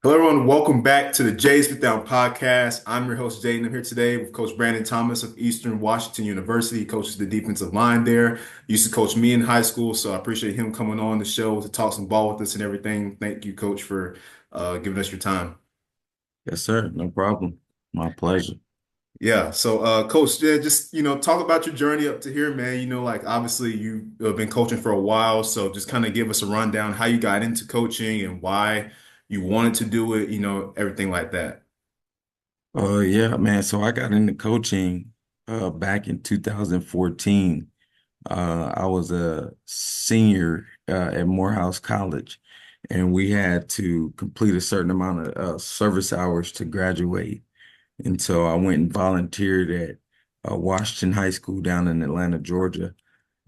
Hello, everyone. Welcome back to the Jays Fit Down podcast. I'm your host, Jay, and I'm here today with Coach Branden Thomas of Eastern Washington University. He coaches the defensive line there. He used to coach me in high school, so I appreciate him coming on the show to talk some ball with us and everything. Thank you, Coach, for giving us your time. Yes, sir. No problem. My pleasure. Yeah. So, Coach, yeah, just talk about your journey up to here, man. Like obviously you've been coaching for a while, so just kind of give us a rundown how you got into coaching and why you wanted to do it. Everything like that. Yeah, man. So I got into coaching back in 2014. I was a senior at Morehouse College, and we had to complete a certain amount of service hours to graduate. And so I went and volunteered at Washington High School down in Atlanta, Georgia,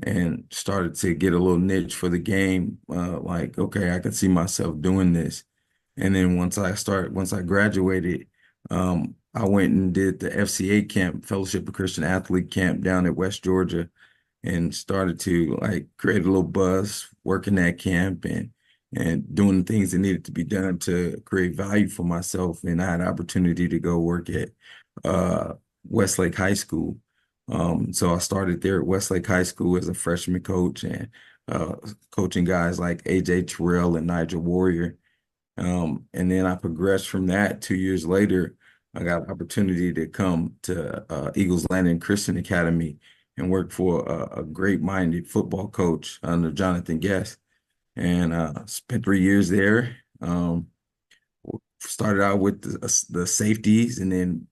and started to get a little niche for the game. Like, okay, I can see myself doing this. And then once I graduated, I went and did the FCA camp, Fellowship of Christian Athlete camp down at West Georgia, and started to like create a little buzz working that camp and doing the things that needed to be done to create value for myself. And I had an opportunity to go work at uh, Westlake High School. So I started there at Westlake High School as a freshman coach and uh, coaching guys like AJ Terrell and Nigel Warrior. And then I progressed from that 2 years later. I got an opportunity to come to Eagles Landing Christian Academy and work for a great-minded football coach under Jonathan Guest. And spent 3 years there. Started out with the safeties and then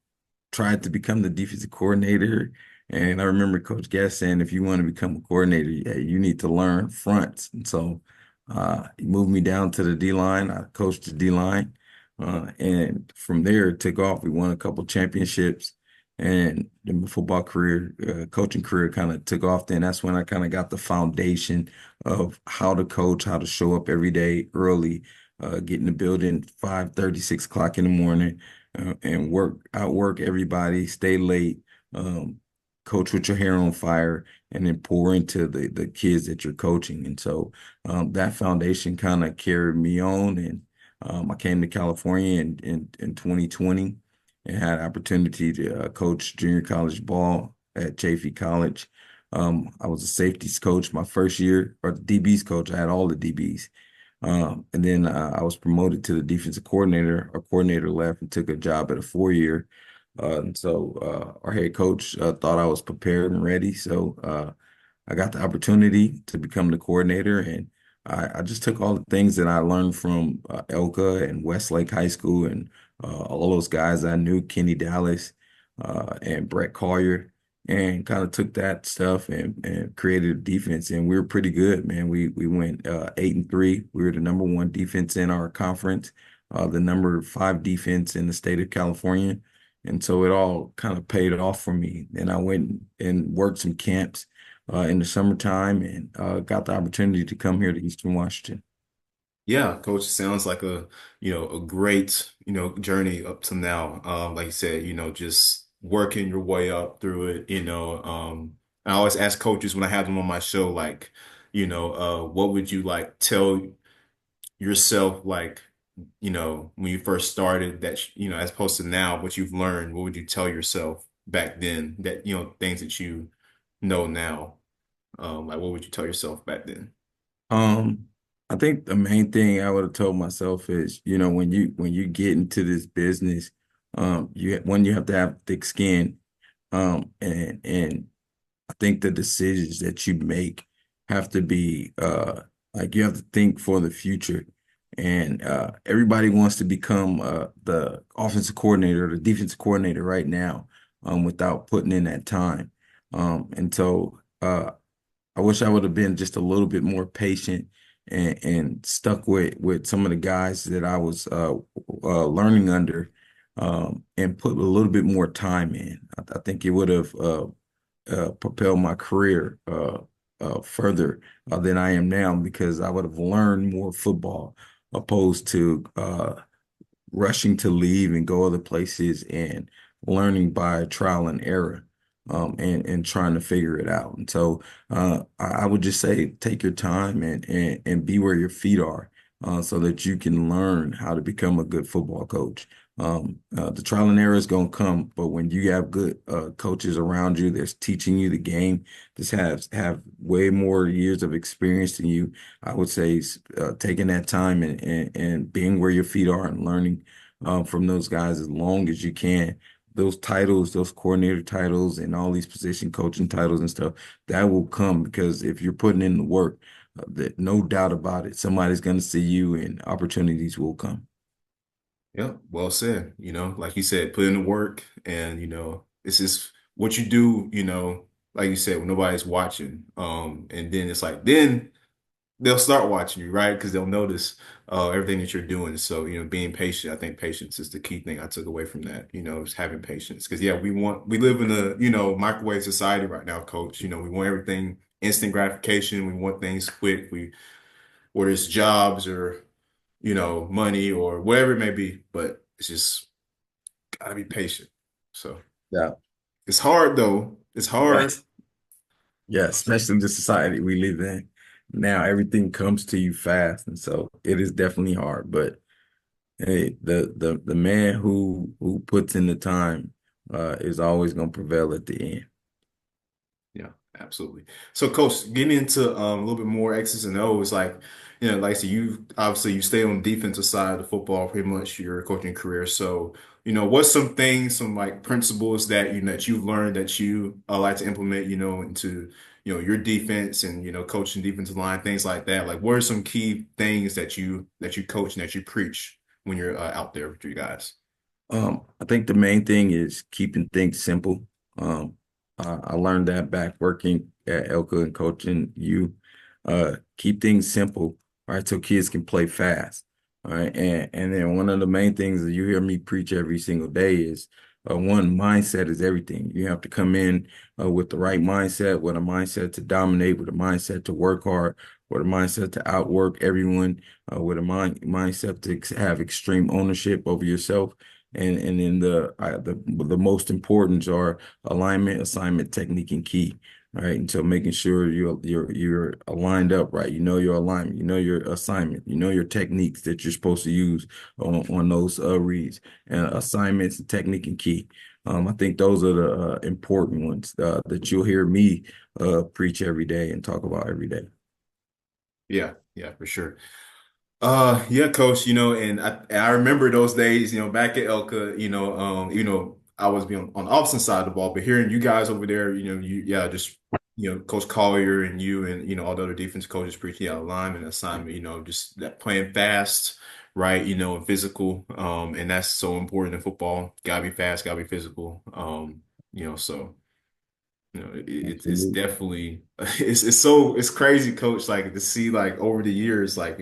tried to become the defensive coordinator. And I remember Coach Guest saying, if you want to become a coordinator, yeah, you need to learn fronts. And so he moved me down to the D line. I coached the D line. And from there, it took off. We won a couple championships. And then my football career, coaching career kind of took off. Then that's when I kind of got the foundation of how to coach, how to show up every day early, get in the building 5:30, 6 o'clock in the morning, and outwork everybody, stay late, um, coach with your hair on fire, and then pour into the kids that you're coaching. And so that foundation kind of carried me on. And I came to California in 2020 and had an opportunity to coach junior college ball at Chaffey College. I was a safeties coach my first year, or the DBs coach. I had all the DBs. And then I was promoted to the defensive coordinator. Our coordinator left and took a job at a 4 year. And so our head coach thought I was prepared and ready. So I got the opportunity to become the coordinator. And I just took all the things that I learned from Elka and Westlake High School and all those guys I knew, Kenny Dallas and Brett Collier, and kind of took that stuff and created a defense. And we were pretty good, man. We went 8-3. We were the number one defense in our conference, the number five defense in the state of California. And so it all kind of paid off for me. And I went and worked some camps in the summertime and got the opportunity to come here to Eastern Washington. Yeah, coach, sounds like a great, journey up to now. Like you said, just working your way up through it, I always ask coaches when I have them on my show, like, what would you like tell yourself, like, when you first started that, as opposed to now, what you've learned, what would you tell yourself back then that, things that you know now? Like, what would you tell yourself back then? Um, I think the main thing I would have told myself is, when you get into this business, you have to have thick skin, and I think the decisions that you make have to be like you have to think for the future. And everybody wants to become the offensive coordinator or the defensive coordinator right now, without putting in that time. And so I wish I would have been just a little bit more patient and stuck with some of the guys that I was learning under, and put a little bit more time in. I think it would have propel my career further than I am now because I would have learned more football opposed to rushing to leave and go other places and learning by trial and error, and trying to figure it out. And so I would just say take your time and be where your feet are. so that you can learn how to become a good football coach. The trial and error is going to come, but when you have good coaches around you that's teaching you the game, just have way more years of experience than you, I would say, taking that time and being where your feet are and learning from those guys as long as you can. Those titles, those coordinator titles, and all these position coaching titles and stuff, that will come because if you're putting in the work, that no doubt about it, somebody's going to see you and opportunities will come. Yeah, well said. Like you said, put in the work and, it's just what you do, like you said, when nobody's watching. And then it's like, then they'll start watching you, right? Because they'll notice everything that you're doing. So, being patient, I think patience is the key thing I took away from that, is having patience. Because yeah, we live in a, microwave society right now, coach. We want everything instant gratification. We want things quick. Whether it's jobs or, money or whatever it may be, but it's just gotta be patient. So Yeah. it's hard though. It's hard. Yes. Yeah, especially the society we live in. Now everything comes to you fast, and so it is definitely hard. But hey, the man who puts in the time is always going to prevail at the end. Yeah, absolutely. So, Coach, getting into a little bit more X's and O's, like like I said, you obviously you stay on the defensive side of the football pretty much your coaching career. So, what's some things, some like principles that that you've learned that you like to implement, into your defense and coaching defensive line, things like that. Like, what are some key things that you coach and that you preach when you're out there with you guys? I think the main thing is keeping things simple. I learned that back working at Elka and coaching you. Keep things simple, right? So kids can play fast. All right. And then one of the main things that you hear me preach every single day is one, mindset is everything. You have to come in with the right mindset, with a mindset to dominate, with a mindset to work hard, with a mindset to outwork everyone, with a mindset to have extreme ownership over yourself. And then the most important are alignment, assignment, technique, and key. Right. And so making sure you're aligned up, right? You know your alignment, you know your assignment, you know your techniques that you're supposed to use on those reads and assignments, technique, and key. I think those are the important ones that you'll hear me preach every day and talk about every day. Yeah, yeah, for sure. Yeah, coach, and I remember those days, back at Elka, I was being on the opposite side of the ball, but hearing you guys over there, just Coach Collier and you and all the other defense coaches preaching alignment, assignment, just that playing fast, right, and physical. And that's so important in football. Gotta be fast, gotta be physical. So it's Absolutely. definitely it's crazy, coach, like to see like over the years, like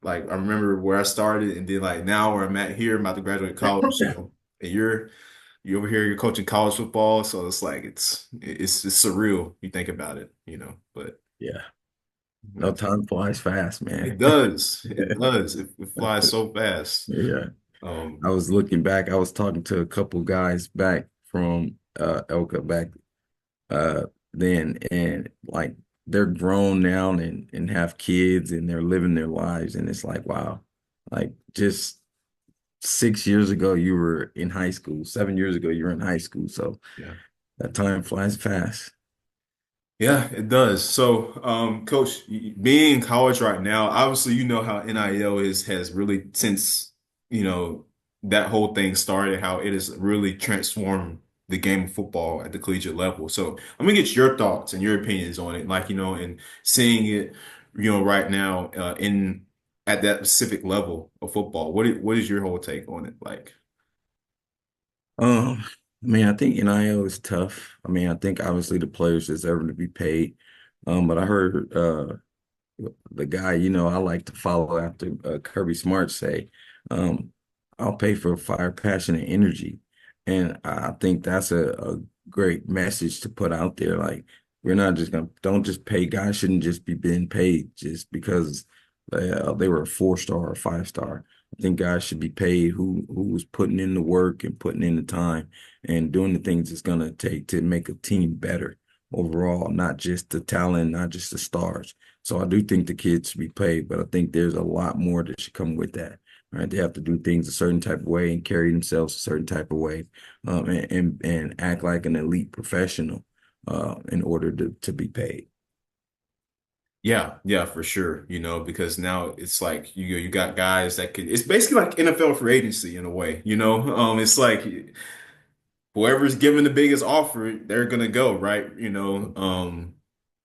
like I remember where I started and then like now where I'm at here, I'm about to graduate college, and you over here, you're coaching college football, so it's like it's just surreal. You think about it, but Yeah. No, yeah, time flies fast, it man. does, it does, it flies so fast. Yeah. I Um, was looking back, I was talking to a couple guys back from Elka back then and like they're grown now and have kids and they're living their lives and it's like wow. Like just 6 years ago you were in high school. 7 years ago you were in high school. So yeah. that time flies fast. Yeah, it does. So, Coach, being in college right now, obviously, you know how NIL has really since, you know, that whole thing started, how it has really transformed the game of football at the collegiate level. So, let me get your thoughts and your opinions on it, like, and seeing it, right now, in at that specific level of football. What is your whole take on it? Like, I mean, I think NIL is tough. I mean, I think obviously the players deserve to be paid. But I heard the guy, I like to follow after Kirby Smart say, um, I'll pay for fire, passion, and energy. And I think that's a great message to put out there. Like, we're not just gonna, don't just pay, guys shouldn't just be being paid just because they were a 4 star or 5 star. I think guys should be paid who was putting in the work and putting in the time and doing the things it's gonna take to make a team better overall, not just the talent, not just the stars. So I do think the kids should be paid, but I think there's a lot more that should come with that. Right? They have to do things a certain type of way and carry themselves a certain type of way, and act like an elite professional, in order to be paid. Yeah, yeah, for sure. Because now it's like you got guys that can. It's basically like NFL free agency in a way. It's like whoever's given the biggest offer, they're gonna go, right?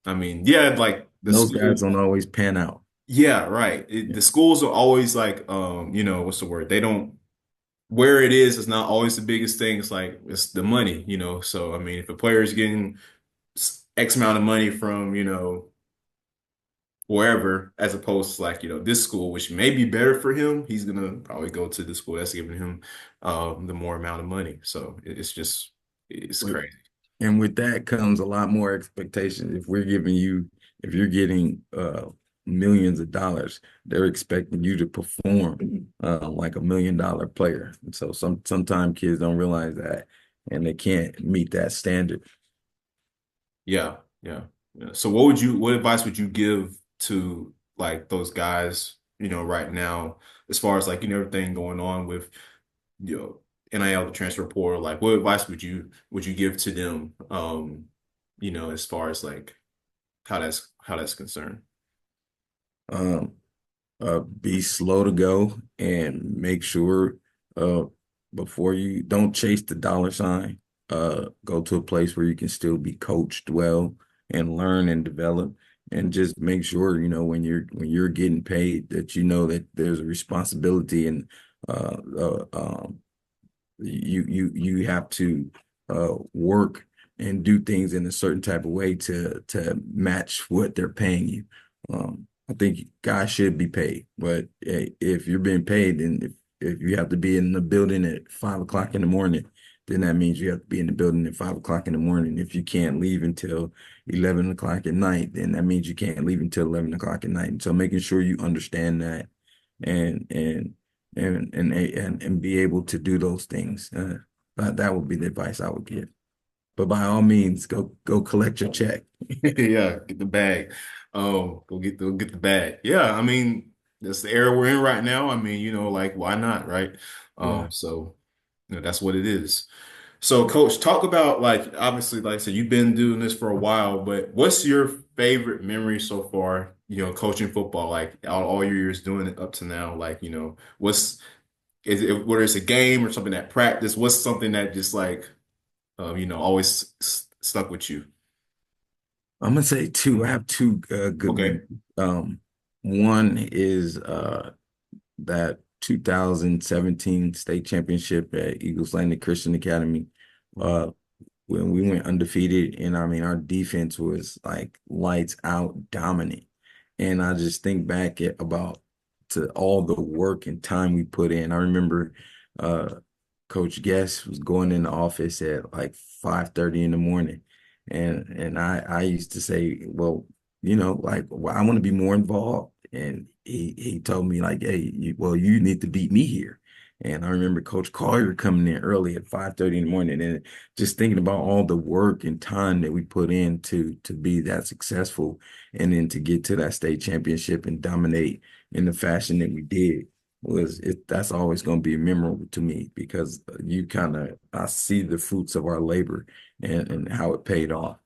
I mean, yeah, like the Those guys school. don't always pan out. Yeah, right. Yeah. The schools are always like, what's the word? They don't where it is not always the biggest thing. It's like it's the money. So I mean, if a player is getting X amount of money from wherever, as opposed to like this school, which may be better for him, he's gonna probably go to the school that's giving him the more amount of money. So it's But crazy. and with that comes a lot more expectations. If you're getting millions of dollars, they're expecting you to perform like $1 million player. And so sometimes kids don't realize that and they can't meet that standard. Yeah, yeah, yeah. So what advice would you give to like those guys, right now, as far as like, everything going on with, you know, NIL, the transfer portal, like what advice would you give to them, as far as like how that's concerned? Um, be slow to go and make sure uh, before you don't chase the dollar sign. Go to a place where you can still be coached well and learn and develop, and just make sure when you're getting paid that you know that there's a responsibility and uh, uh, um, you have to work and do things in a certain type of way to match what they're paying you. I think guys should be paid, but if you're being paid, then if you have to be in the building at 5 o'clock in the morning, then that means you have to be in the building at 5 o'clock in the morning. If you can't leave until 11 o'clock at night, then that means you can't leave until 11 o'clock at night. And so making sure you understand that and and and be able to do those things. That would be the advice I would give. But by all means, go collect your check. Yeah, get the bag. Go get the bag. Yeah, I mean, that's the era we're in right now. I mean, like why not, right? Yeah. So that's what it is. So, Coach, talk about like obviously, like I said, you've been doing this for a while, but what's your favorite memory so far? Coaching football, like all your years doing it up to now. Like, what's is it whether it's a game or something at practice? What's something that just like always stuck with you? I'm gonna say two. I have two good Okay. memories. One is that 2017 state championship at Eagles Landing Christian Academy. Uh, when we went undefeated, and I mean our defense was like lights out dominant. And I just think back about to all the work and time we put in. I remember uh Coach Guest was going in the office at like 5:30 in the morning. And I used to say, well, like, well, I want to be more involved. And he told me like, hey, you need to beat me here. And I remember Coach Collier coming in early at 5:30 in the morning and just thinking about all the work and time that we put in to be that successful and then to get to that state championship and dominate in the fashion that we did that's always going to be memorable to me because I see the fruits of our labor and how it paid off.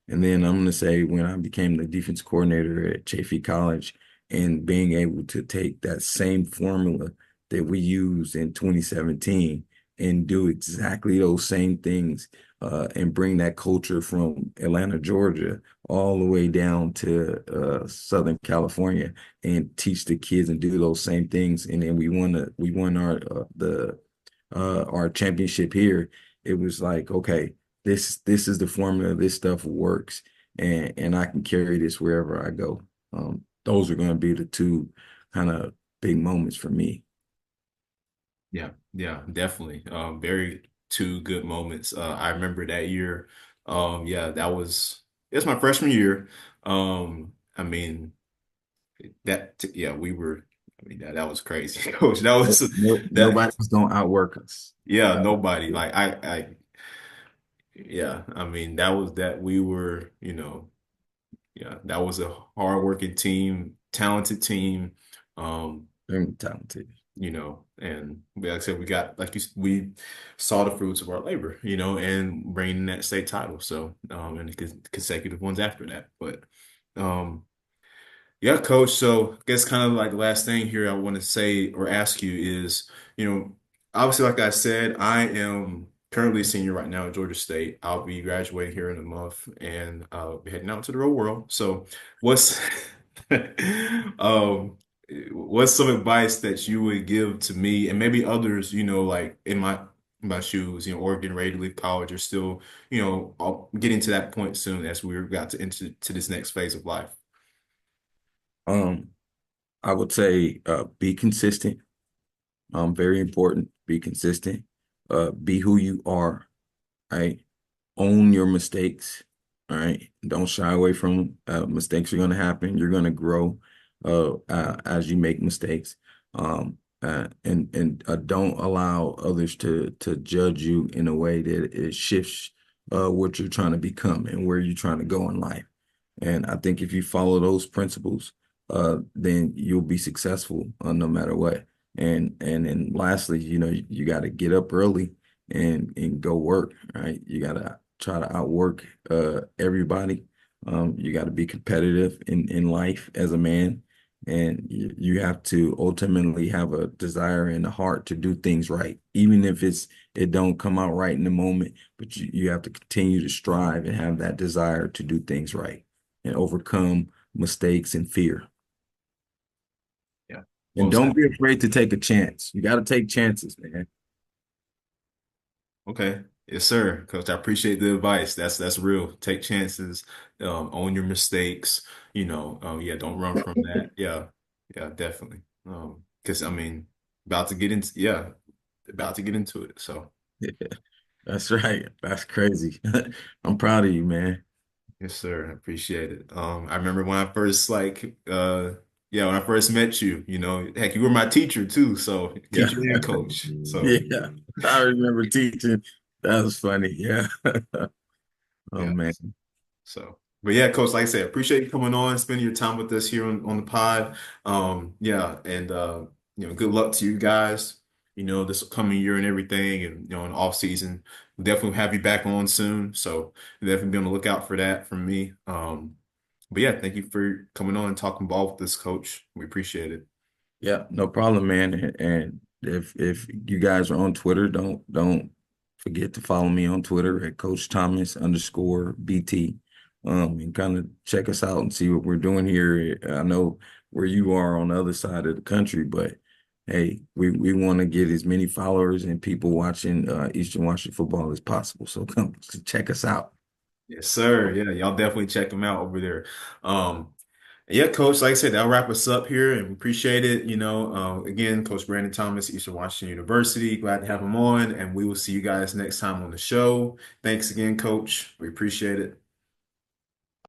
And then I'm going to say when I became the defense coordinator at Chaffey College and being able to take that same formula that we used in 2017 and do exactly those same things and bring that culture from Atlanta, Georgia, all the way down to Southern California and teach the kids and do those same things. And then we won our championship here. It was like, okay, this is the formula. This stuff works, and I can carry this wherever I go. Those are going to be the two kind of big moments for me. Yeah, yeah, definitely. Very two good moments. I remember that year. Yeah, it's my freshman year. I mean yeah, I mean that was crazy, coach. That was that Nobody's going to outwork us. yeah, nobody. Like yeah, I mean that was that we were, Yeah, that was a hardworking team, talented team. Um, Very talented. and like I said, we saw the fruits of our labor, and bringing that state title. So, and the consecutive ones after that. But, um, yeah, coach. So I guess kind of like the last thing here I want to say or ask you is, you know, obviously, like I said, I am currently a senior right now at Georgia State. I'll be graduating here in a month and I'll be heading out to the real world. So what's um what's some advice that you would give to me and maybe others, like in my shoes, or getting ready to leave college or still, getting to that point soon as we're about to enter to this next phase of life. Um, I would say be consistent. Very important. Be consistent. Be who you are, right? Own your mistakes. All right. Don't shy away from mistakes are going to happen. You're going to grow as you make mistakes. And don't allow others to judge you in a way that it shifts what you're trying to become and where you're trying to go in life. And I think if you follow those principles, then you'll be successful no matter what. And then lastly, you got to get up early and go work, right? You got to try to outwork everybody. You got to be competitive in life as a man, and you have to ultimately have a desire and a heart to do things right, even if it don't come out right in the moment. But you have to continue to strive and have that desire to do things right and overcome mistakes and fear. Yeah. And Well don't said. be afraid to take a chance. You got to take chances, man. Okay. Yes, sir. Coach, I appreciate the advice. That's real. Take chances, own your mistakes, yeah, don't run from that. Yeah. Yeah, definitely. Because I mean, about to get into it. So Yeah, that's right. That's crazy. I'm proud of you, man. yes, sir. I appreciate it. I remember when I first when I first met you, heck, you were my teacher too. So Yeah. teacher and coach. So Yeah. I remember teaching. That was funny. Yeah. Oh yeah. man. But yeah, Coach, like I said, appreciate you coming on, spending your time with us here on the pod. Yeah, and good luck to you guys. This coming year and everything, and in off season, we'll definitely have you back on soon. So definitely be on the lookout for that from me. But yeah, thank you for coming on and talking ball with us, Coach. We appreciate it. Yeah, no problem, man. And if you guys are on Twitter, don't forget to follow me on Twitter at Coach Thomas underscore BT. And kind of check us out and see what we're doing here. I know where you are on the other side of the country, but hey, we want to get as many followers and people watching Eastern Washington football as possible. So come check us out. Yes, sir. Yeah, y'all definitely check them out over there. Yeah, Coach, like I said, that'll wrap us up here and we appreciate it. Again, Coach Branden Thomas, Eastern Washington University. Glad to have him on, and we will see you guys next time on the show. Thanks again, Coach. We appreciate it.